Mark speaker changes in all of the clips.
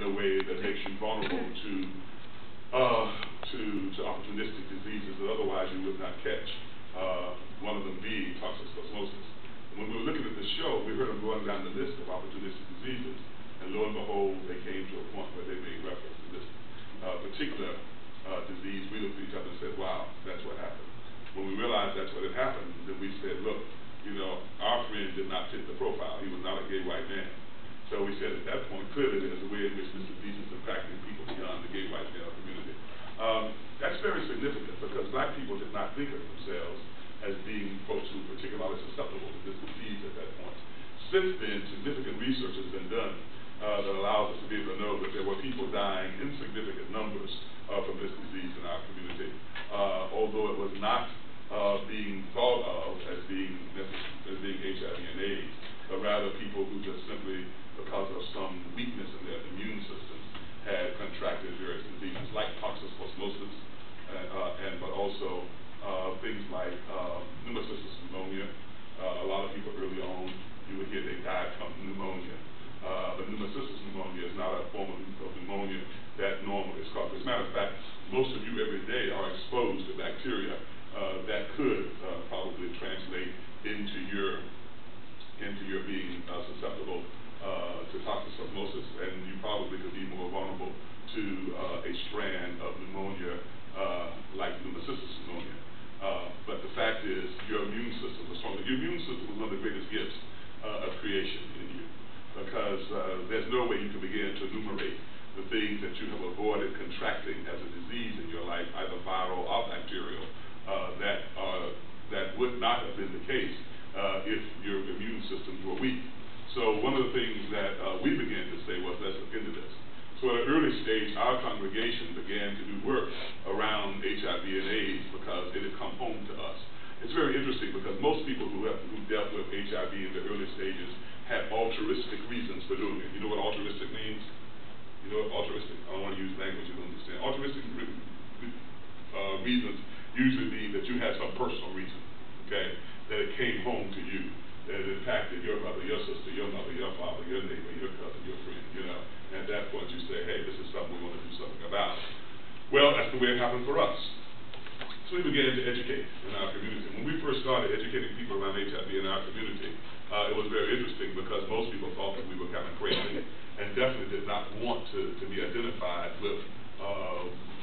Speaker 1: a way that makes you vulnerable to opportunistic diseases that otherwise you would not catch. One of them being toxoplasmosis. When we were looking at the show, we heard them going down the list of opportunistic diseases, and lo and behold, they came to a point where they made reference to this particular disease. We looked at each other and said, wow, that's what happened. When we realized that's what had happened, then we said, look, you know, our friend did not fit the profile. He was not a gay white man. So we said at that point, clearly there's a way in which this disease is impacting people beyond the gay white male community. That's very significant because black people did not think of themselves as being folks who were particularly susceptible to this disease at that point. Since then, significant research has been done that allows us to be able to know that there were people dying in significant numbers from this disease in our community, although it was not being thought of as being HIV and AIDS, but rather people who just simply, because of some weakness in their immune systems, had contracted various diseases like toxoplasmosis, but also things like pneumocystis pneumonia. A lot of people early on, you would hear they died from pneumonia. But pneumocystis pneumonia is not a form of pneumonia that normally is caused. As a matter of fact, most of you every day are exposed to bacteria that could probably translate into your being susceptible to toxoplasmosis, and you probably could be more vulnerable to a strand of pneumonia like pneumocystis pneumonia. But the fact is, your immune system was stronger. Your immune system is one of the greatest gifts of creation in you, because there's no way you can begin to enumerate the things that you have avoided contracting as a disease in your life, either viral or bacterial, that would not have been the case if your immune systems were weak. So one of the things that we began to say was, let's look into this. So at an early stage, our congregation began to do work around HIV and AIDS because it had come home to us. It's very interesting because most people who dealt with HIV in the early stages had altruistic reasons for doing it. You know what altruistic means? You know what altruistic? I don't want to use language you don't understand. Altruistic reasons usually mean that you had some personal reason, okay, that it came home to you, that it impacted your mother, your sister, your mother, your father, your neighbor, your cousin, your friend, you know. And at that point you say, hey, this is something we want to do something about. Well, that's the way it happened for us. So we began to educate in our community. When we first started educating people around HIV in our community, it was very interesting because most people thought that we were kind of crazy and definitely did not want to be identified with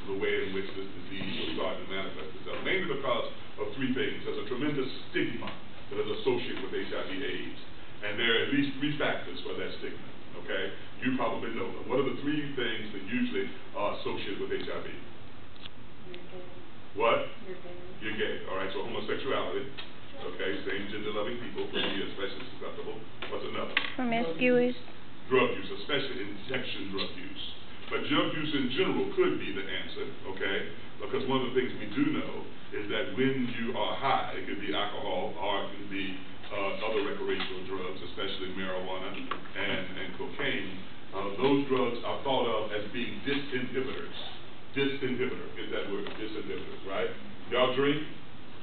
Speaker 1: the way in which this disease was starting to manifest itself, mainly because of three things. There's a tremendous stigma that is associated with HIV/AIDS, and there are at least three factors for that stigma, okay? You probably know them. What are the three things that usually are associated with HIV? What? You're gay. All right, so homosexuality, okay, same gender-loving people, especially susceptible. What's another?
Speaker 2: Promiscuous.
Speaker 1: Drug use, especially injection drug use. But drug use in general could be the answer, okay? Because one of the things we do know is that when you are high, it could be alcohol or it could be other recreational drugs, especially marijuana and cocaine. Those drugs are thought of as being disinhibitors. Disinhibitor, get that word, disinhibitors, right? Y'all drink?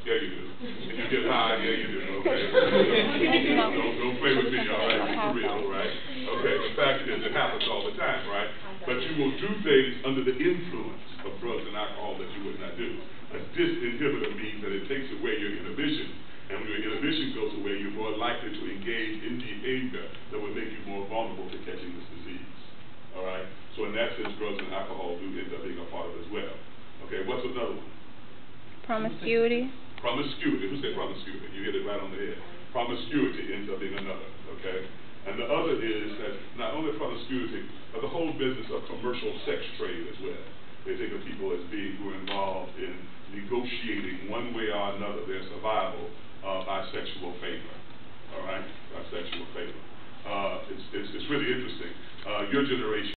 Speaker 1: Yeah, you do. And you get high? Yeah, you do. Okay. Don't play with me, all right? Be for real, right? Okay, the fact is, it happens all the time, right? But you will do things under the influence of drugs and alcohol that you would not do. A disinhibitor means that it takes away your inhibition. And when your inhibition goes away, you're more likely to engage in behavior that will make you more vulnerable to catching this disease. All right? So in that sense, drugs and alcohol do end up being a part of it as well. Okay, what's another one?
Speaker 2: Promiscuity.
Speaker 1: Promiscuity. Who said promiscuity? You hit it right on the head. Promiscuity ends up being another, okay? And the other is that not only promiscuity, but the whole business of commercial sex trade as well. They think of people as being who are involved in negotiating one way or another their survival by sexual favor. All right? By sexual favor. It's really interesting. Your generation